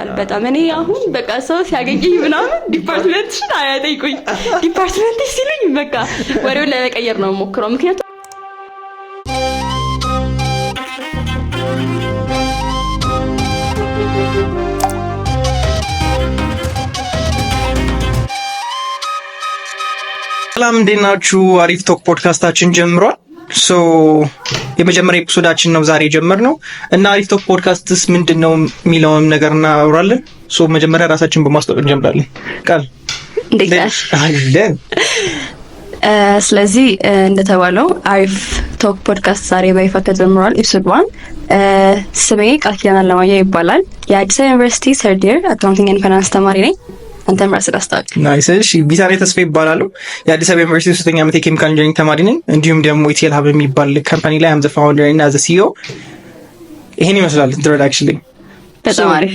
ይገርማል በጣም። እኔ አሁን በቃ ሰው ሲያገኘኝ ምናምን ዲፓርትመንትሽን አያጠይቁኝ፣ ዲፓርትመንት ሲሉኝ በቃ ወሬውን ለመቀየር ነው የምሞክረው። ምክንያቱም ሰላም እንዴት ናችሁ? አሪፍ ቶክ ፖድካስታችን ጀምሯል። የመጀመሪያ ኤፒሶዳችን ነው ዛሬ ጀመርነው እና አሪፍ ቶክ ፖድካስትስ ምንድነው የሚለውን ነገር እናወራለን። መጀመሪያ ራሳችን በማስተዋወቅ እንጀምራለን። ቃል አለን። ስለዚህ እንደተባለው አሪፍ ቶክ ፖድካስት ዛሬ በይፋ ተጀምሯል። ኤፒሶድ 1 ስሜ ቃል ኪዳን አለማየሁ ይባላል። የአዲስ አበባ ዩኒቨርሲቲ ሰርድ ይር አካውንቲንግ ኤንድ ፋይናንስ ተማሪ ነኝ። አንተም ራስህ አስታውቅ። ናይስ። እሺ፣ ቢታኔ ተስፋ ይባላል። የአዲስ አበባ ዩኒቨርሲቲ 3ኛ ዓመት የኬሚካል ኢንጂነሪንግ ተማሪ ነኝ። እንዲሁም ደግሞ ኢቲኤል ሀብ የሚባል ካምፓኒ ላይ አም ዘ ፋውንደር እና ዘ ሲኢኦ። ይሄን ይመስላል ኢንትሮዳክሽን ላይ። በጣም አሪፍ።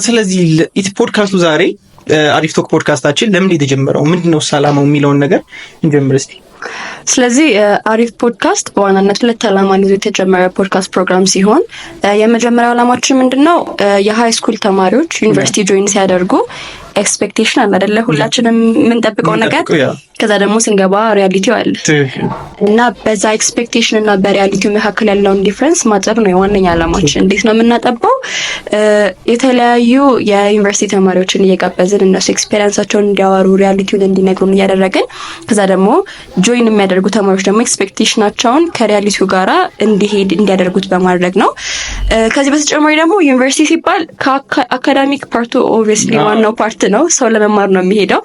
ስለዚህ ፖድካስቱ ዛሬ አሪፍ ቶክ ፖድካስታችን ለምን የተጀመረው ምንድነው ዓላማው የሚለውን ነገር እንጀምር እስቲ። ስለዚህ አሪፍ ፖድካስት በዋናነት ሁለት ዓላማን ይዞ የተጀመረ ፖድካስት ፕሮግራም ሲሆን የመጀመሪያው ዓላማችን ምንድነው የሃይ ስኩል ተማሪዎች ዩኒቨርሲቲ ጆይን ሲያደርጉ ኤክስፔክቴሽን አለ አይደለ? ሁላችንም የምንጠብቀው ነገር ከዛ ደግሞ ስንገባ ሪያሊቲው አለ እና በዛ ኤክስፔክቴሽን እና በሪያሊቲው መካከል ያለውን ዲፍረንስ ማጠብ ነው የዋነኛ ዓላማችን። እንዴት ነው የምናጠበው? የተለያዩ የዩኒቨርሲቲ ተማሪዎችን እየጋበዝን እነሱ ኤክስፔሪንሳቸውን እንዲያወሩ ሪያሊቲውን እንዲነግሩን እያደረግን ከዛ ደግሞ ጆይን የሚያደርጉ ተማሪዎች ደግሞ ኤክስፔክቴሽናቸውን ከሪያሊቲው ጋራ እንዲያደርጉት በማድረግ ነው። ከዚህ በተጨማሪ ደግሞ ዩኒቨርሲቲ ሲባል ከአካዳሚክ ፓርቱ ኦብቪየስሊ ዋናው ፓርት ነው፣ ሰው ለመማር ነው የሚሄደው።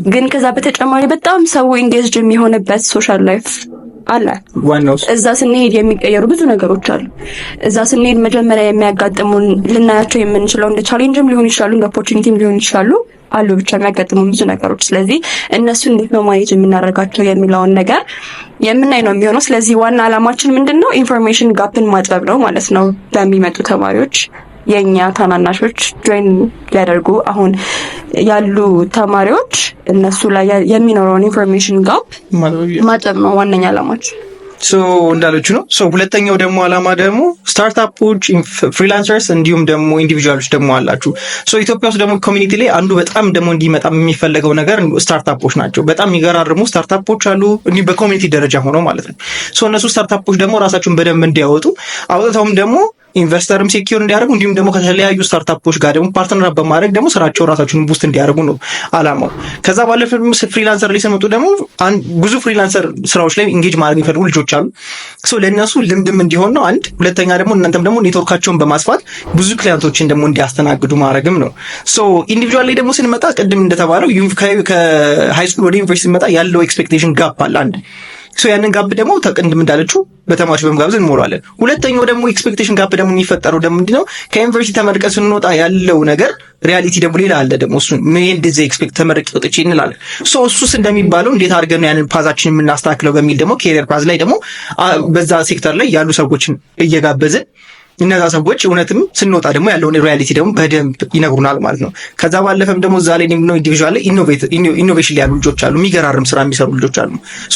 ግን ከዛ በተጨማሪ በጣም ሰው ኢንጌጅድ የሚሆንበት ሶሻል ላይፍ አለ። እዛ ስንሄድ የሚቀየሩ ብዙ ነገሮች አሉ። እዛ ስንሄድ መጀመሪያ የሚያጋጥሙን ልናያቸው የምንችለው እንደ ቻሌንጅም ሊሆን ይችላሉ፣ እንደ ኦፖርቹኒቲም ሊሆን ይችላሉ አሉ ብቻ የሚያጋጥሙን ብዙ ነገሮች። ስለዚህ እነሱ እንዴት ነው ማኔጅ የምናደርጋቸው የሚለውን ነገር የምናይ ነው የሚሆነው። ስለዚህ ዋና ዓላማችን ምንድነው? ኢንፎርሜሽን ጋፕን ማጥበብ ነው ማለት ነው። በሚመጡ ተማሪዎች የኛ ታናናሾች ጆይን ሊያደርጉ አሁን ያሉ ተማሪዎች እነሱ ላይ የሚኖረውን ኢንፎርሜሽን ጋፕ ማጠብ ነው ዋነኛ ዓላማችን። እንዳለችው ነው። ሁለተኛው ደግሞ ዓላማ ደግሞ ስታርታፖች፣ ፍሪላንሰርስ እንዲሁም ደግሞ ኢንዲቪጁዋሎች ደግሞ አላችሁ። ኢትዮጵያ ውስጥ ደግሞ ኮሚኒቲ ላይ አንዱ በጣም ደግሞ እንዲመጣ የሚፈለገው ነገር ስታርታፖች ናቸው። በጣም የሚገራርሙ ስታርታፖች አሉ፣ እንዲህ በኮሚኒቲ ደረጃ ሆነው ማለት ነው። እነሱ ስታርታፖች ደግሞ ራሳቸውን በደንብ እንዲያወጡ አውጥተውም ደግሞ ኢንቨስተርም ሴኪዩር እንዲያደርጉ እንዲሁም ደግሞ ከተለያዩ ስታርታፖች ጋር ደግሞ ፓርትነር በማድረግ ደግሞ ስራቸው ራሳቸውን ቡስት እንዲያደርጉ ነው ዓላማው። ከዛ ባለፈ ፍሪላንሰር ላይ ሲመጡ ደግሞ ብዙ ፍሪላንሰር ስራዎች ላይ ኢንጌጅ ማድረግ የሚፈልጉ ልጆች አሉ። ለእነሱ ልምድም እንዲሆን ነው አንድ። ሁለተኛ ደግሞ እናንተም ደግሞ ኔትወርካቸውን በማስፋት ብዙ ክሊያንቶችን ደግሞ እንዲያስተናግዱ ማድረግም ነው። ኢንዲቪጁዋል ላይ ደግሞ ስንመጣ ቅድም እንደተባለው ከሃይ ስኩል ወደ ዩኒቨርሲቲ ስንመጣ ያለው ኤክስፔክቴሽን ጋፕ አለ አንድ። ያንን ጋፕ ደግሞ ተቀንድም እንዳለችው በተማሪዎች በመጋበዝ እንሞራለን። ሁለተኛው ደግሞ ኤክስፔክቴሽን ጋፕ ደግሞ የሚፈጠረው ደግሞ ምንድነው? ከዩኒቨርሲቲ ተመርቀን ስንወጣ ያለው ነገር ሪያሊቲ ደግሞ ሌላ አለ። ደግሞ እሱ ምን እንደዚህ ኤክስፔክት ተመርቄ ወጥቼ እንላለን። እሱስ እንደሚባለው እንዴት አድርገን ያንን ፓዛችንን የምናስተካክለው በሚል ደግሞ ኬሪየር ፓዝ ላይ ደግሞ በዛ ሴክተር ላይ ያሉ ሰዎችን እየጋበዝን እነዛ ሰዎች እውነትም ስንወጣ ደግሞ ያለውን ሪያሊቲ ደግሞ በደንብ ይነግሩናል ማለት ነው። ከዛ ባለፈም ደግሞ እዛ ላይ ነው ኢንዲቪጁዋል ላይ ኢኖቬሽን ላይ ያሉ ልጆች አሉ፣ የሚገራርም ስራ የሚሰሩ ልጆች አሉ።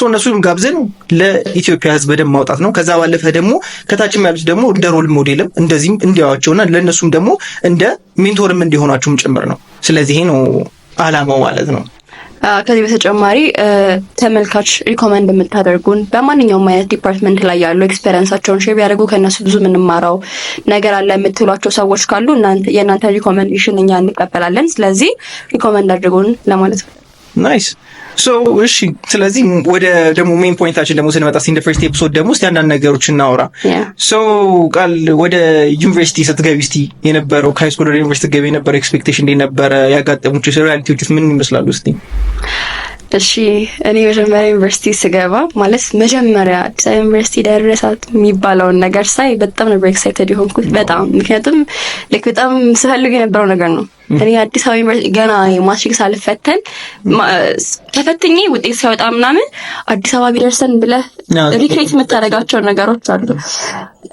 እነሱም ጋብዘን ለኢትዮጵያ ሕዝብ በደንብ ማውጣት ነው። ከዛ ባለፈ ደግሞ ከታችም ያሉት ደግሞ እንደ ሮል ሞዴልም እንደዚህም እንዲያዋቸውና ለእነሱም ደግሞ እንደ ሜንቶርም እንዲሆናቸውም ጭምር ነው። ስለዚህ ይሄ ነው ዓላማው ማለት ነው። ከዚህ በተጨማሪ ተመልካች ሪኮመንድ የምታደርጉን በማንኛውም አይነት ዲፓርትመንት ላይ ያሉ ኤክስፔሪንሳቸውን ሼር ቢያደርጉ ከእነሱ ብዙ የምንማረው ነገር አለ የምትሏቸው ሰዎች ካሉ የእናንተ ሪኮመንዴሽን እኛ እንቀበላለን። ስለዚህ ሪኮመንድ አድርጉን ለማለት ነው። ናይስ። እሺ፣ ስለዚህ ወደ ደግሞ ሜን ፖይንታችን ደግሞ ስንመጣ ኢን ዘ ፈርስት ኤፒሶድ ደግሞ እስቲ አንዳንድ ነገሮች እናውራ። ቃል ወደ ዩኒቨርሲቲ ስትገቢ እስቲ የነበረው ከሃይ ስኩል ወደ ዩኒቨርሲቲ ስትገቢ የነበረው ኤክስፔክቴሽን እንዴት ነበረ? ያጋጠሙት ሪያሊቲዎች ምን ይመስላሉ እስቲ? እሺ፣ እኔ መጀመሪያ ዩኒቨርሲቲ ስገባ ማለት መጀመሪያ አዲስ አበባ ዩኒቨርሲቲ ደረሳት የሚባለውን ነገር ሳይ በጣም ነበር ኤክሳይትድ የሆንኩት። በጣም ምክንያቱም በጣም ስፈልግ የነበረው ነገር ነው። እኔ አዲስ አበባ ዩኒቨርሲቲ ገና ማትሪክ ሳልፈተን ተፈትኜ ውጤት ሲያወጣ ምናምን አዲስ አበባ ቢደርሰን ብለህ ሪክሬት የምታደርጋቸው ነገሮች አሉ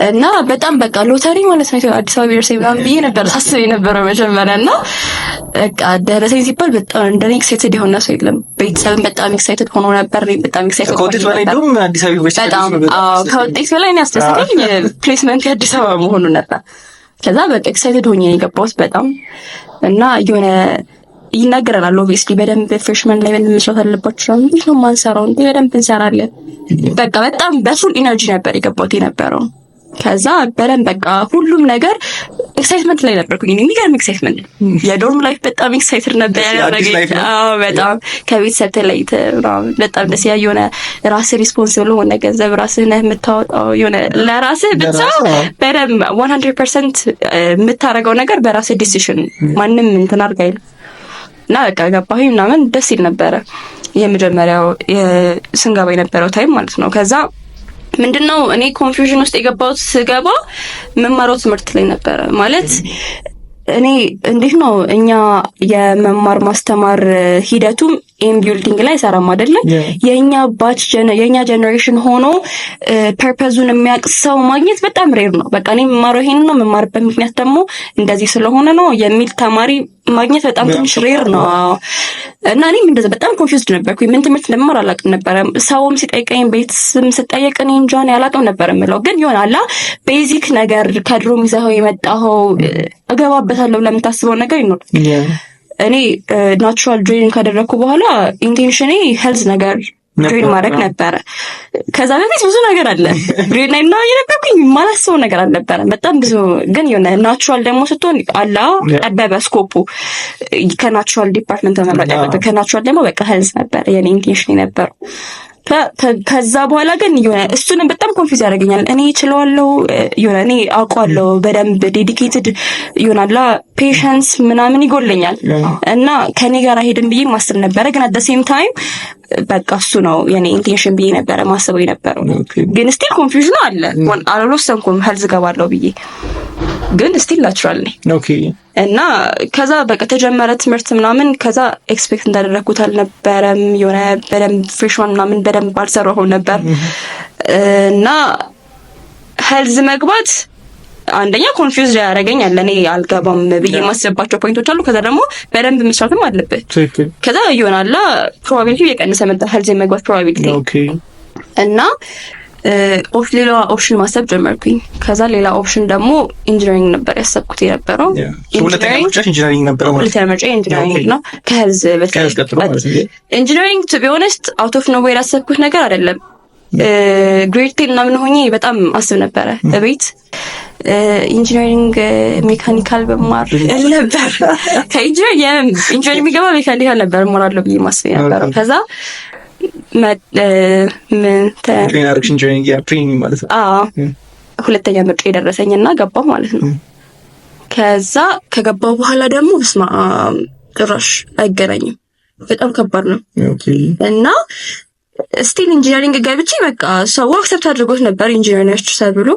እና በጣም በቃ ሎተሪ ማለት ነው አዲስ አበባ ቢደርሰን ምናምን ብዬ ነበር ሳስብ የነበረው መጀመሪያ። እና በቃ ደረሰኝ ሲባል በጣም እንደኔ ኤክሳይትድ የሆነ ሰው የለም። ቤተሰብም በጣም ኤክሳይትድ ሆኖ ነበር። በጣም ኤክሳይትድ ከውጤት በላይ ደግሞ አዲስ አበባ ዩኒቨርሲቲ በጣም ከውጤት በላይ ያስደሰተኝ ፕሌስመንት የአዲስ አበባ መሆኑ ነበር። ከዛ በቃ ኤክሳይትድ ሆኜ የገባሁት በጣም እና የሆነ ይናገራል ኦብቪስሊ በደንብ ፍሬሽማን ላይ መስራት አለባችሁ ነው ማንሰራው እንዴ በደንብ እንሰራለን። በቃ በጣም በፉል ኢነርጂ ነበር የገባሁት የነበረው። ከዛ በደንብ በቃ ሁሉም ነገር ኤክሳይትመንት ላይ ነበርኩኝ። የሚገርም ኤክሳይትመንት የዶርም ላይፍ በጣም ኤክሳይትድ ነበር ያደረገኝ። በጣም ከቤተሰብ ተለይተ በጣም ደስ ያ የሆነ ራስህ ሪስፖንሲብል ሆነ ገንዘብ ራስህ ነህ የምታወጣው የሆነ ለራስህ ብቻ በደንብ 100% የምታረገው ነገር በራስህ ዲሲሽን ማንም እንትን አድርጋ አይልም። እና በቃ ገባሁኝ ምናምን ደስ ይል ነበረ የመጀመሪያው ስንገባ የነበረው ታይም ማለት ነው። ከዛ ምንድነው እኔ ኮንፊውዥን ውስጥ የገባሁት ስገባ መማረው ትምህርት ላይ ነበረ ማለት እኔ እንዴት ነው እኛ የመማር ማስተማር ሂደቱም ኢን ቢልዲንግ ላይ ሰራም አይደለ የኛ ባች የኛ ጀነሬሽን ሆኖ ፐርፐዙን የሚያቅሰው ማግኘት በጣም ሬር ነው። በቃ እኔ መማረው ይሄን ነው መማርበት ምክንያት ደግሞ እንደዚህ ስለሆነ ነው የሚል ተማሪ ማግኘት በጣም ትንሽ ሬር ነው። እና እኔም እንደዛ በጣም ኮንፊውዝድ ነበርኩኝ። ምን ትምህርት እንደምማር አላውቅም ነበር። ሰውም ሲጠይቀኝ ቤተሰብም ሲጠይቅ እኔ እንጃ አላውቅም ነበር የምለው። ግን ይሆናል ቤዚክ ነገር ከድሮም ይዘው የመጣው እገባበታለሁ ለምታስበው ነገር ይኖር። እኔ ናቹራል ጆይን ካደረኩ በኋላ ኢንቴንሽኔ ሄልዝ ነገር ጆይን ማድረግ ነበረ። ከዛ በፊት ብዙ ነገር አለ ግሬድ 9 ነው የነበርኩኝ ማላሰው ነገር አልነበረ በጣም ብዙ። ግን የሆነ ናቹራል ደግሞ ስትሆን አላ ጠበበ ስኮፑ ከናቹራል ዲፓርትመንት ተመረጠ። ከናቹራል ደግሞ በቃ ሄልዝ ነበር የኔ ኢንቴንሽን ነበር። ከዛ በኋላ ግን የሆነ እሱንም በጣም ኮንፊውዝ ያደርገኛል። እኔ እችለዋለሁ የሆነ እኔ አውቀዋለሁ በደንብ ዴዲኬትድ ይሆናል ፔሸንስ ምናምን ይጎለኛል እና ከኔ ጋር ሄድን ብዬ ማስብ ነበረ። ግን አት ዘ ሴም ታይም በቃ እሱ ነው የኔ ኢንቴንሽን ብዬ ነበረ ማስበው የነበረው። ግን ስቲል ኮንፊውዥኑ አለ አልወሰንኩም ሄልዝ ገባለሁ ብዬ ግን ስቲል ናቹራል ነኝ። ኦኬ እና ከዛ በቃ ተጀመረ ትምህርት ምናምን። ከዛ ኤክስፔክት እንዳደረኩት አልነበረም። የሆነ በደንብ ፍሬሽማን ምናምን በደንብ አልሰራሁም ነበር እና ሄልዝ መግባት አንደኛ ኮንፊውዝ ያደረገኛል። እኔ አልገባም ብዬ ማስባቸው ፖይንቶች አሉ። ከዛ ደግሞ በደንብ መስራትም አለበት። ከዛ ይሆናል ፕሮባቢሊቲ የቀነሰ መጣ ሄልዝ መግባት ፕሮባቢሊቲ። ኦኬ እና ሌላ ኦፕሽን ማሰብ ጀመርኩኝ። ከዛ ሌላ ኦፕሽን ደግሞ ኢንጂነሪንግ ነበር ያሰብኩት የነበረው። ኢንጂነሪንግ ነበር ማለት ነው። ኢንጂነሪንግ ነው ከሄልዝ ኢንጂነሪንግ ቱ ቢ ኦነስት አውት ኦፍ ኖዌር ያሰብኩት ነገር አይደለም። ግሬድ 10 ምናምን ሆኜ በጣም አስብ ነበረ በቤት ኢንጂነሪንግ ሜካኒካል በማር ነበር። ከኢንጂነሪንግ የሚገባ ሜካኒካል ነበር እማራለሁ ብዬ ማስብ ነበር። ከዛ ሁለተኛ ምርጫ የደረሰኝና ገባሁ ማለት ነው። ከዛ ከገባሁ በኋላ ደግሞ በስማ ጭራሽ አይገናኝም። በጣም ከባድ ነው እና ስቲል ኢንጂነሪንግ ገብቼ በቃ ሰው አክሰፕት አድርጎት ነበር ኢንጂነር ነች ተብሎ።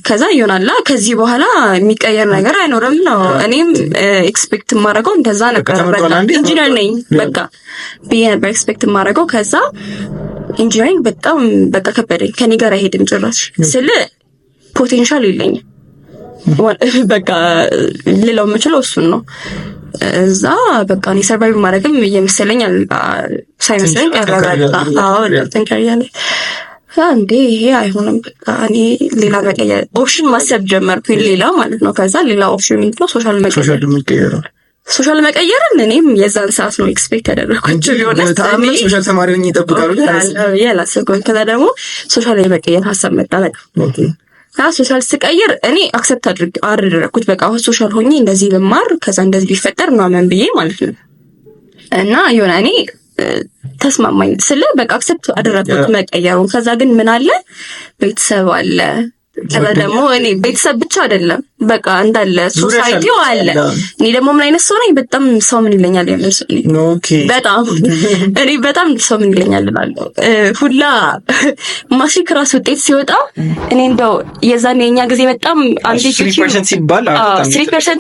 ከዛ ይሆናል ከዚህ በኋላ የሚቀየር ነገር አይኖርም ነው። እኔም ኤክስፔክት ማድረገው እንደዛ ነበር። በቃ ኢንጂነር ነኝ በቃ ብዬ ነበር ኤክስፔክት ማድረገው። ከዛ ኢንጂነሪንግ በጣም በቃ ከበደኝ። ከኔ ጋር አይሄድም ጭራሽ ስለ ፖቴንሻል የለኝም። በቃ ሌላው የምችለው እሱን ነው። እዛ በቃ እኔ ሰርቫይቭ ማድረግም እየመሰለኝ ሳይመስለኝ ቀረበ። ተንከሪያለ እንዴ ይሄ አይሆንም። በቃ እኔ ሌላ መቀየር ኦፕሽን ማሰብ ጀመርኩኝ። ሌላ ማለት ነው። ከዛ ሌላ ኦፕሽን ምንድነው? ሶሻል መቀየርን እኔም የዛን ሰዓት ነው ኤክስፔክት ያደረኩት። ቢሆንስ ሶሻል ተማሪ ሆኜ ይጠብቃሉ ያላሰብኩት። ከዛ ደግሞ ሶሻል የመቀየር ሀሳብ መጣ። በቃ ሶሻል ስቀይር እኔ አክሰፕት አደረኩት። በቃ ሶሻል ሆኜ እንደዚህ ልማር ከዛ እንደዚህ ቢፈጠር ምናምን ብዬ ማለት ነው። እና የሆነ እኔ ተስማማኝ ስለ በቃ አክሰፕት አደረኩት መቀየሩን። ከዛ ግን ምን አለ ቤተሰብ አለ። ከዛ ደግሞ እኔ ቤተሰብ ብቻ አይደለም በቃ እንዳለ ሶሳይቲው አለ። እኔ ደግሞ ምን አይነት ሰው ነኝ? በጣም ሰው ምን ይለኛል ያመሰለኝ። ኦኬ በጣም እኔ በጣም ሰው ምን ይለኛል እላለሁ ሁላ ማትሪክ ራስ ውጤት ሲወጣ እኔ እንደው የዛኔ የኛ ጊዜ በጣም 3%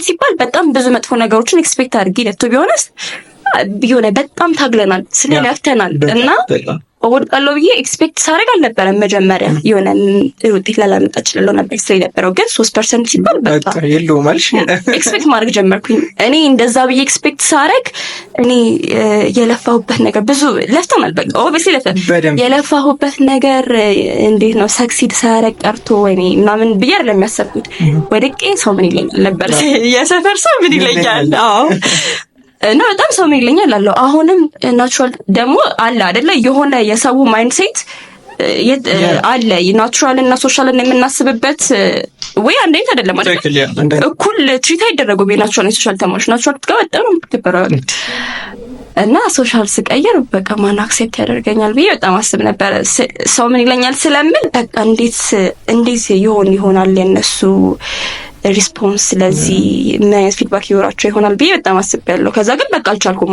ሲባል በጣም ብዙ መጥፎ ነገሮችን ኤክስፔክት አድርጌ ለቶ ቢሆንስ ቢሆነ በጣም ታግለናል ስለለፍተናል እና እወድቃለሁ ብዬ ኤክስፔክት ሳደርግ አልነበረም። መጀመሪያ የሆነ ውጤት ላላመጣ እችላለሁ ነበር ስለ ነበረው ግን 3% ሲባል በቃ የለውም አልሽ ኤክስፔክት ማድረግ ጀመርኩኝ። እኔ እንደዛ ብዬ ኤክስፔክት ሳደርግ እኔ የለፋሁበት ነገር ብዙ ለፍተናል። በቃ ኦብቪስሊ የለፋሁበት ነገር እንዴት ነው ሰክሲድ ሳያደርግ ቀርቶ እኔ ምናምን ብዬ አይደለም የሚያሰብኩት። ወድቄ ሰው ምን ይለኛል ነበር የሰፈር ሰው ምን ይለኛል። አዎ እና በጣም ሰው ምን ይለኛል አለው። አሁንም ናቹራል ደግሞ አለ አይደለ የሆነ የሰው ማይንድሴት አለ ናቹራል እና ሶሻል እና የምናስብበት ወይ አንድ አይነት አይደለም አይደል? እኩል ትሪት አይደረጉም የናቹራል እና ሶሻል ተማሪዎች። ናቹራል ጋር በጣም ትበራል እና ሶሻል ስቀየር በቃ ማን አክሴፕት ያደርገኛል ብዬ በጣም አስብ ነበር። ሰው ምን ይለኛል ስለምን በቃ እንዴት ይሆናል የነሱ ሪስፖንስ ስለዚህ ምን አይነት ፊድባክ ይወራቸው ይሆናል ብዬ በጣም አስቤያለሁ። ከዛ ግን በቃ አልቻልኩም።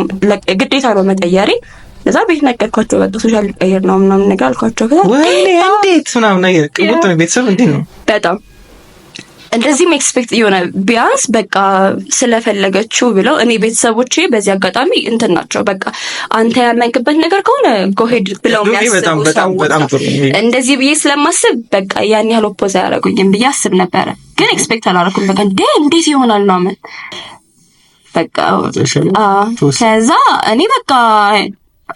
ግዴታ ነው መቀየሬ። ለዛ ቤት ነገርኳቸው በቃ ሶሻል ቀየር ነው ምናምን ነገር አልኳቸው። ከዛ ወይኔ እንዴት ምናምን ነገር ቅቡት ነው ቤተሰብ እንዴ ነው በጣም እንደዚህም ኤክስፔክት የሆነ ቢያንስ በቃ ስለፈለገችው ብለው እኔ ቤተሰቦቼ በዚህ አጋጣሚ እንትን ናቸው። በቃ አንተ ያመንክበት ነገር ከሆነ ጎሄድ ብለው የሚያስቡ በጣም ጥሩ እንደዚህ ብዬ ስለማስብ በቃ ያን ያህል ኦፖዝ አያደርጉኝም ብዬ አስብ ነበረ። ግን ኤክስፔክት አላደረኩም። በቃ እንዴት ይሆናል ነው ምን በቃ ከዛ እኔ በቃ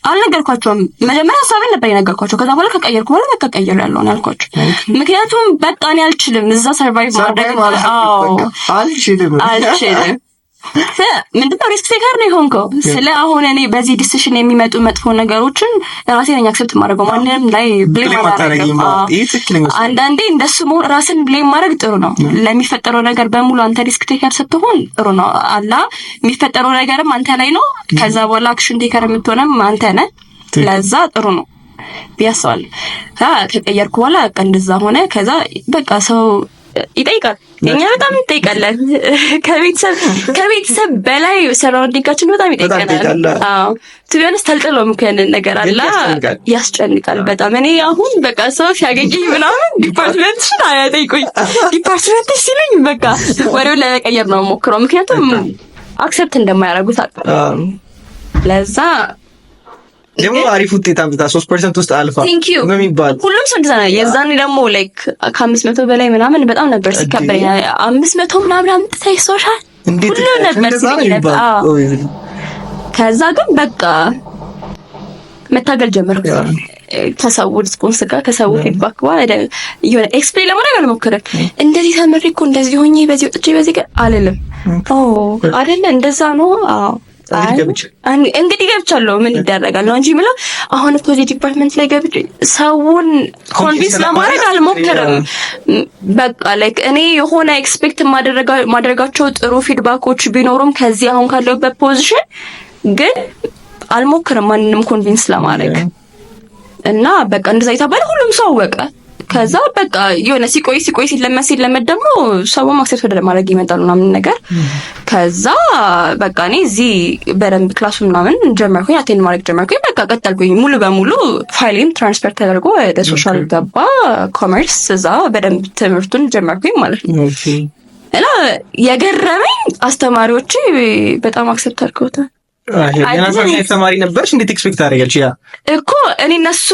አልነገርኳቸውም። መጀመሪያ ሀሳቤን ነበር የነገርኳቸው። ከዛ በኋላ ከቀየርኩ በኋላ በቃ ቀየር ያለው ነው ያልኳቸው። ምክንያቱም በቃ እኔ አልችልም እዛ ሰርቫይቭ ማድረግ አልችልም። ምንድነው ሪስክ ቴከር ነው የሆንከው። ስለ አሁን እኔ በዚህ ዲሲሽን የሚመጡ መጥፎ ነገሮችን ራሴ ነኝ አክሰፕት ማድረገው። ማንንም ላይ ብሌም ማድረግ አንዳንዴ እንደሱ ራስን ብሌም ማድረግ ጥሩ ነው። ለሚፈጠረው ነገር በሙሉ አንተ ሪስክ ቴከር ስትሆን ጥሩ ነው። አላ የሚፈጠረው ነገርም አንተ ላይ ነው። ከዛ በኋላ አክሽን ቴከር የምትሆነም አንተ ነህ። ለዛ ጥሩ ነው ቢያስዋል ከቀየርኩ በኋላ በቃ እንደዛ ሆነ። ከዛ በቃ ሰው ይጠይቃል። እኛ በጣም እንጠይቃለን። ከቤተሰብ በላይ ሰራውንዲንጋችን በጣም ይጠይቀናል። አዎ ትቢያንስ ተልጥሎ ምከን ነገር አለ ያስጨንቃል በጣም። እኔ አሁን በቃ ሰው ሲያገኘኝ ምናምን ዲፓርትመንትሽን አያጠይቁኝ። ዲፓርትመንት ሲሉኝ በቃ ወሬውን ለመቀየር ነው ሞክረው። ምክንያቱም አክሰፕት እንደማያደርጉት አውቃለሁ። ለዛ ደግሞ አሪፍ ውጤት አምጥታ 3% ውስጥ አልፋ ነው የሚባል ሁሉም ሰው እንደዛ ነው። የዛኔ ደግሞ ላይክ ከ500 በላይ ምናምን በጣም ነበር ሲከበረኝ 500 ምናምን አምጥተሽ ሶሻል እንዴት ነበር ሲከበረኝ። ከዛ ግን በቃ መታገል ጀመርኩ ከሰው ሪስፖንስ ጋር ከሰው ፊድባክ ጋር የሆነ ኤክስፕሌን ለማድረግ አልሞከረም። እንደዚህ ተመሪ እኮ እንደዚህ ሆኜ በዚህ ወጥቼ በዚህ ጋር አልልም። አይደለ እንደዛ ነው። እንግዲህ ገብቻለሁ ምን ይደረጋል ነው እንጂ ምለው አሁን ፖዚቲቭ ዲፓርትመንት ላይ ገብቼ ሰውን ኮንቪንስ ለማድረግ አልሞከረም። በቃ ላይክ እኔ የሆነ ኤክስፔክት ማድረጋቸው ጥሩ ፊድባኮች ቢኖሩም ከዚህ አሁን ካለውበት ፖዚሽን ግን አልሞከረም ማንንም ኮንቪንስ ለማድረግ እና በቃ እንደዛ ይታባል ሁሉም ሰው አወቀ። ከዛ በቃ የሆነ ሲቆይ ሲለመድ ደግሞ ሰው ማክሰፕት ወደ ማድረግ ይመጣሉ ምናምን ነገር። ከዛ በቃ እኔ እዚህ በደንብ ክላሱ ምናምን ጀመርኩኝ አቴንድ ማድረግ ጀመርኩኝ። በቃ ቀጠልኩኝ ሙሉ በሙሉ ፋይሌም ትራንስፈር ተደርጎ ወደ ሶሻል ገባ ኮመርስ። እዛ በደንብ ትምህርቱን ጀመርኩኝ ማለት ነው። እና የገረመኝ አስተማሪዎቼ በጣም አክሰፕት አድርገውታል። ተማሪ ነበርሽ እንዴት ኤክስፔክት አደረጋልሽ? ያ እኮ እኔ እነሱ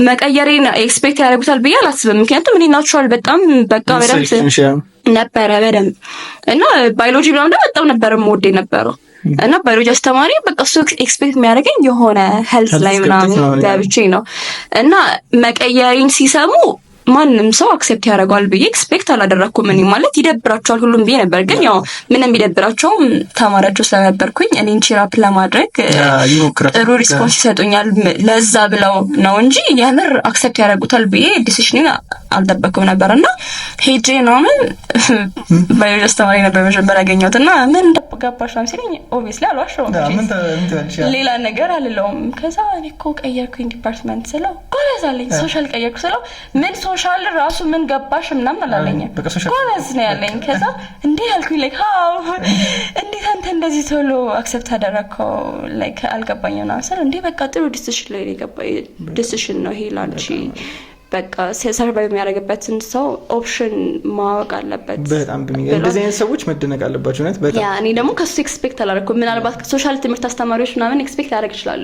መቀየሬን ኤክስፔክት ያደርጉታል ብዬ አላስብም። ምክንያቱም እኔ ናቹራል በጣም በቃ በደንብ ነበረ በደንብ እና ባዮሎጂ ምናምን በጣም ነበር የምወድ የነበረው እና ባዮሎጂ አስተማሪ በቃ እሱ ኤክስፔክት የሚያደርገኝ የሆነ ሄልዝ ላይ ምናምን ገብቼ ነው እና መቀየሬን ሲሰሙ ማንም ሰው አክሴፕት ያደርጋል ብዬ ኤክስፔክት አላደረኩም። እኔ ማለት ይደብራቸዋል ሁሉም ብዬ ነበር። ግን ያው ምንም ይደብራቸው ተማሪያቸው ስለነበርኩኝ እኔን ቺራፕ ለማድረግ ጥሩ ሪስፖንስ ይሰጡኛል ለዛ ብለው ነው እንጂ የምር አክሴፕት ያደርጉታል ብዬ ዲሲሽኔን አልጠበቅኩም ነበርና ሄጄ ነው ምን ባዮሎጂ አስተማሪ ነበር መጀመሪያ ያገኘሁት እና ምን እንደገባሽ ነው ሲለኝ ኦብቪስሊ አልዋሸሁም። ሌላ ነገር አልለውም። ከዛ እኔ እኮ ቀየርኩኝ ዲፓርትመንት ስለው ጎበዝ አለኝ። ሶሻል ቀየርኩ ስለው ምን ሶሻል ራሱ ምን ገባሽ ምናምን አላለኝ። ጎበዝ ነው ያለኝ። ከዛ እንዴ ያልኩኝ ላይክ ሃው እንዴት አንተ እንደዚህ ቶሎ አክሰፕት አደረከው ላይክ አልገባኝም ነው አሰል እንዴ በቃ ጥሩ ዲሲሽን ላይ የገባኝ ዲሲሽን ነው ይሄ ላንቺ በቃ ሰርቫይቭ የሚያደርግበትን ሰው ኦፕሽን ማወቅ አለበት። በጣም እንደዚህ አይነት ሰዎች መደነቅ አለባቸው እውነት በጣም። እኔ ደግሞ ከሱ ኤክስፔክት አላደረኩም። ምናልባት ሶሻል ትምህርት አስተማሪዎች ምናምን ኤክስፔክት ያደርግ ይችላል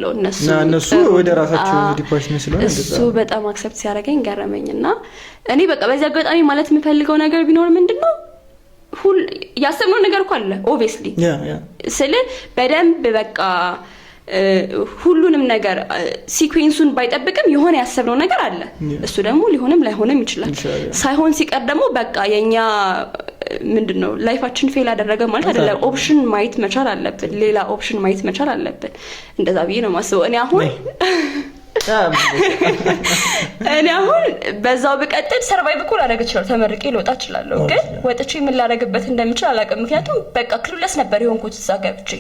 እነሱ ወደ ራሳቸው ዲፓርትመንት ስለሆነ እሱ በጣም አክሰፕት ሲያደርገኝ ገረመኝና እኔ በቃ በዚህ አጋጣሚ ማለት የምፈልገው ነገር ቢኖር ምንድነው ያሰብነው ነገር እኮ አለ ኦብቪየስሊ ስለ በደንብ በቃ ሁሉንም ነገር ሲኩዌንሱን ባይጠብቅም የሆነ ያሰብነው ነገር አለ። እሱ ደግሞ ሊሆንም ላይሆንም ይችላል። ሳይሆን ሲቀር ደግሞ በቃ የኛ ምንድነው ላይፋችን ፌል አደረገ ማለት አይደለም። ኦፕሽን ማየት መቻል አለብን። ሌላ ኦፕሽን ማየት መቻል አለብን። እንደዛ ብዬ ነው የማስበው። እኔ አሁን በዛው በቀጥል ሰርቫይቭ እኮ ላደርግ እችላለሁ። ተመርቄ ልወጣ እችላለሁ። ግን ወጥቼ ምን ላደርግበት እንደምችል አላውቅም። ምክንያቱም በቃ ክሉለስ ነበር የሆንኩት እዛ ገብቼ።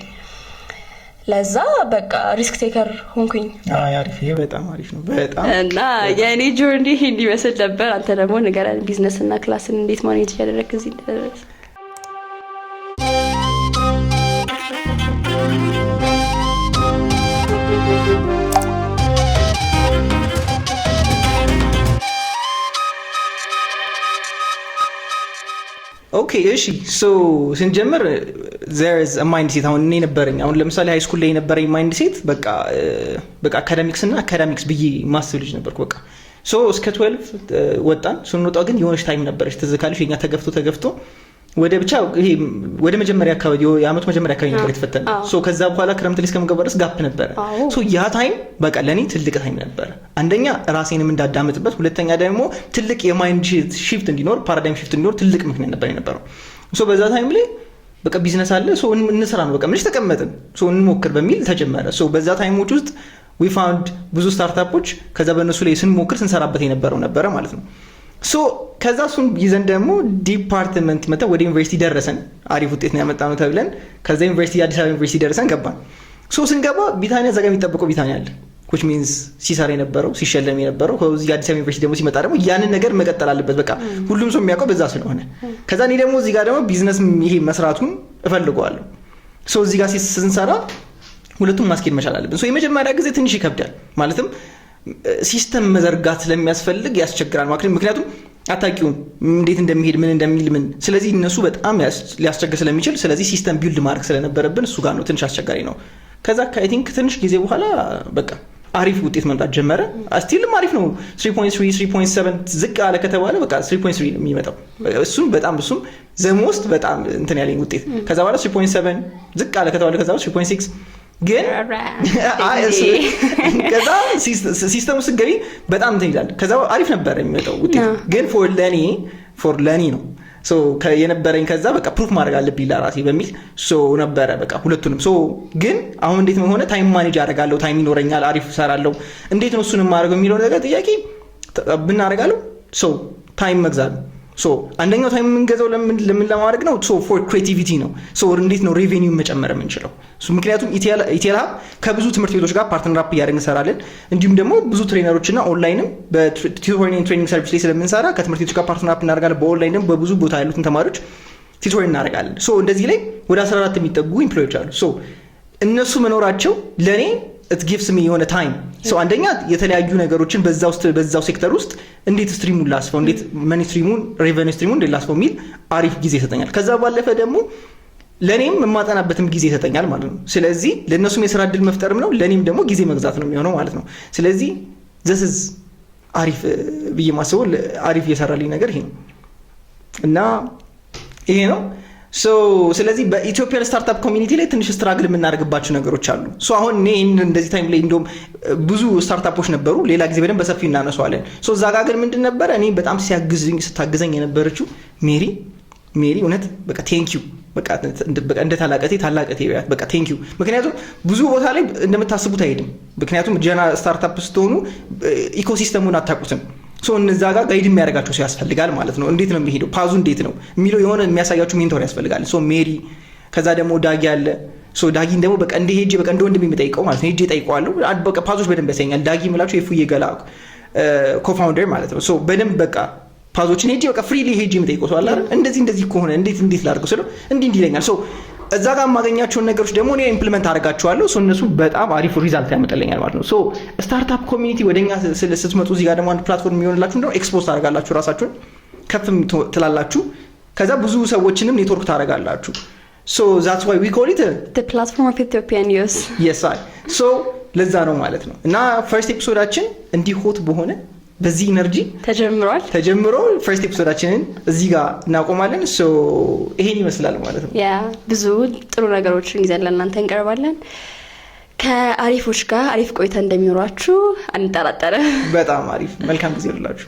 ለዛ በቃ ሪስክ ቴከር ሆንኩኝ። አሪፍ፣ ይሄ በጣም አሪፍ ነው በጣም። እና የኔ ጆርኒ እንዲመስል ነበር። አንተ ደግሞ ንገረን ቢዝነስ እና ክላስን እንዴት ማኔጅ ያደረክ እዚህ ድረስ? ኦኬ እሺ ሶ ስንጀምር there is a mindset አሁን እኔ ነበረኝ አሁን ለምሳሌ ሃይ ስኩል ላይ የነበረኝ mindset በቃ አካዳሚክስ እና አካዳሚክስ ብዬ ማስብ ልጅ ነበርኩ። በቃ ሶ እስከ 12 ወጣን። ስንወጣ ግን የሆነች ታይም ነበረች ተዘካልሽ የኛ ተገፍቶ ወደ ብቻ ይሄ ወደ መጀመሪያ አካባቢ የአመቱ መጀመሪያ አካባቢ ነበር የተፈተነ። ሶ ከዛ በኋላ ክረምት ላይ እስከምገባ ድረስ ጋፕ ነበር። ሶ ያ ታይም በቃ ለኔ ትልቅ ታይም ነበር። አንደኛ ራሴንም እንዳዳምጥበት፣ ሁለተኛ ደግሞ ትልቅ የማይንድ ሺፍት እንዲኖር ፓራዳይም ሺፍት እንዲኖር ትልቅ ምክንያት ነበር የነበረው። ሶ በዛ ታይም ላይ በቃ ቢዝነስ አለ ሶ እንስራ ነው በቃ ምንሽ ተቀመጥን ሶ እንሞክር በሚል ተጀመረ። ሶ በዛ ታይሞች ውስጥ we found ብዙ ስታርታፖች ከዛ በእነሱ ላይ ስንሞክር ስንሰራበት የነበረው ነበረ ማለት ነው። ሶ ከዛ እሱን ይዘን ደግሞ ዲፓርትመንት መተን ወደ ዩኒቨርሲቲ ደረሰን። አሪፍ ውጤት ነው ያመጣነው ተብለን ከዛ ዩኒቨርሲቲ አዲስ አበባ ዩኒቨርሲቲ ደረሰን ገባን። ሶ ስንገባ ቢታኒያ ዘጋ የሚጠብቀው ቢታኒያ አለ which means ሲሰራ የነበረው ሲሸለም የነበረው ከዚህ አዲስ አበባ ዩኒቨርሲቲ ደግሞ ሲመጣ ደግሞ ያንን ነገር መቀጠል አለበት በቃ ሁሉም ሰው የሚያውቀው በዛ ስለሆነ ከዛ እኔ ደግሞ እዚህ ጋር ደግሞ ቢዝነስ ይሄ መስራቱን እፈልገዋለሁ። ሶ እዚህ ጋር ስንሰራ ሁለቱም ማስኬድ መቻል አለብን። ሶ የመጀመሪያ ጊዜ ትንሽ ይከብዳል ማለትም ሲስተም መዘርጋት ስለሚያስፈልግ ያስቸግራል። ምክንያቱም አታውቂውም እንዴት እንደሚሄድ ምን እንደሚል ምን ስለዚህ እነሱ በጣም ሊያስቸግር ስለሚችል ስለዚህ ሲስተም ቢልድ ማድረግ ስለነበረብን እሱ ጋር ነው ትንሽ አስቸጋሪ ነው። ከዛ አይ ቲንክ ትንሽ ጊዜ በኋላ በቃ አሪፍ ውጤት መምጣት ጀመረ። ስቲልም አሪፍ ነው 3.3 3.7 ዝቅ አለ ከተባለ በቃ 3.3 ነው የሚመጣው። እሱም ዘሞስት በጣም እንትን ያለኝ ውጤት ከዛ በኋላ 3.7 ዝቅ አለ ከተባለ ከዛ 3.6 ግን ከዛ ሲስተሙ ስገቢ በጣም እንትን ይላል። ከዛ አሪፍ ነበር የሚመጣው ውጤት ግን ፎር ለኒ ነው ሶ የነበረኝ ከዛ በቃ ፕሩፍ ማድረግ አለብኝ ለራሴ በሚል ሶ ነበረ በቃ ሁለቱንም ሶ ግን አሁን እንዴት ሆነ ታይም ማኔጅ አደርጋለሁ ታይም ይኖረኛል አሪፍ እሰራለሁ እንዴት ነው እሱን ማድረግ የሚለው ነገር ጥያቄ ብናደርጋለሁ ሶ ታይም መግዛት ሶ አንደኛው ታይም የምንገዛው ለምን ለማድረግ ነው ሶ ፎር ክሬቲቪቲ ነው ሶ እንዴት ነው ሬቬኒው መጨመር የምንችለው ሶ ምክንያቱም ኢቲኤል ሀብ ከብዙ ትምህርት ቤቶች ጋር ፓርትነር አፕ እያደረግን እንሰራለን እንዲሁም ደግሞ ብዙ ትሬነሮችና ኦንላይንም በቲዩቶሪንግ ትሬኒንግ ሰርቪስ ላይ ስለምንሰራ ከትምህርት ቤቶች ጋር ፓርትነር አፕ እናደርጋለን በኦንላይን ደግሞ በብዙ ቦታ ያሉትን ተማሪዎች ቲዩቶሪንግ እናደርጋለን ሶ እንደዚህ ላይ ወደ 14 የሚጠጉ ኢምፕሎይዎች አሉ ሶ እነሱ መኖራቸው ለኔ it gives me የሆነ ታይም ሶ አንደኛ የተለያዩ ነገሮችን በዛው ሴክተር ውስጥ እንዴት ስትሪሙን ላስፈው እንዴት መኒ ስትሪሙን ሬቨኒ ስትሪሙን እንዴት ላስፈው የሚል አሪፍ ጊዜ ይሰጠኛል። ከዛ ባለፈ ደግሞ ለኔም የማጠናበትም ጊዜ ይሰጠኛል ማለት ነው። ስለዚህ ለነሱም የሥራ እድል መፍጠርም ነው ለኔም ደግሞ ጊዜ መግዛት ነው የሚሆነው ማለት ነው። ስለዚህ this is አሪፍ ብዬ ማስበው አሪፍ የሰራልኝ ነገር ይሄ ነው እና ይሄ ነው ሶ ስለዚህ በኢትዮጵያ ስታርታፕ ኮሚኒቲ ላይ ትንሽ ስትራግል የምናደርግባቸው ነገሮች አሉ። ሶ አሁን እኔ እንደዚህ ታይም ላይ እንደውም ብዙ ስታርታፖች ነበሩ ሌላ ጊዜ በደንብ በሰፊው እናነሳዋለን። ሶ እዛ ጋር ግን ምንድን ነበረ እኔ በጣም ስታግዘኝ የነበረችው ሜሪ እውነት በቃ ቴንክ ዩ በቃ እንደ ታላቀቴ በቃ ቴንክ ዩ። ምክንያቱም ብዙ ቦታ ላይ እንደምታስቡት አይሄድም። ምክንያቱም ጀና ስታርታፕ ስትሆኑ ኢኮሲስተሙን አታውቁትም። ሶ እነዛ ጋር ጋይድ የሚያደርጋቸው ሰው ያስፈልጋል ማለት ነው። እንዴት ነው የሚሄደው ፓዙ እንዴት ነው የሚለው የሆነ የሚያሳያችሁ ሜንቶር ያስፈልጋል። ሶ ሜሪ ከዛ ደግሞ ዳጊ አለ። ሶ ዳጊን ደግሞ በቃ እንደ ወንድም የሚጠይቀው ማለት ነው። ሄጄ ጠይቀዋለሁ በቃ ፓዞች በደንብ ያሳኛል። ዳጊ የምላችሁ የፉዬ ገላ ኮፋውንደር ማለት ነው። ሶ በደንብ በቃ ፓዞችን ሄጄ በቃ ፍሪሊ ሄጄ የሚጠይቀው ሰው አለ አይደል እንደዚህ ከሆነ እንዴት ላድርገው ስለው እንዲህ ይለኛል። ሶ እዛ ጋር የማገኛቸውን ነገሮች ደግሞ እኔ ኢምፕሊመንት አደርጋቸዋለሁ። ሶ እነሱ በጣም አሪፍ ሪዛልት ያመጣልኛል ማለት ነው። ሶ ስታርታፕ ኮሚኒቲ ወደኛ ስትመጡ እዚህ ጋር ደግሞ አንድ ፕላትፎርም የሚሆንላችሁ እንደው ኤክስፖዝ ታደርጋላችሁ፣ ራሳችሁን ከፍ ትላላችሁ። ከዛ ብዙ ሰዎችንም ኔትወርክ ታደርጋላችሁ። ሶ ዛትስ ዋይ ዊ ኮል ኢት the platform of Ethiopian youth። yes I ሶ ለዛ ነው ማለት ነው። እና ፈርስት ኤፒሶዳችን እንዲህ ሆት በሆነ በዚህ ኢነርጂ ተጀምሮ ፈርስት ኤፒሶዳችንን እዚህ ጋር እናቆማለን። ሶ ይሄን ይመስላል ማለት ነው። ያ ብዙ ጥሩ ነገሮችን ይዘን ለእናንተ እንቀርባለን። ከአሪፎች ጋር አሪፍ ቆይታ እንደሚኖራችሁ አንጠራጠረ። በጣም አሪፍ መልካም ጊዜ ይሁንላችሁ።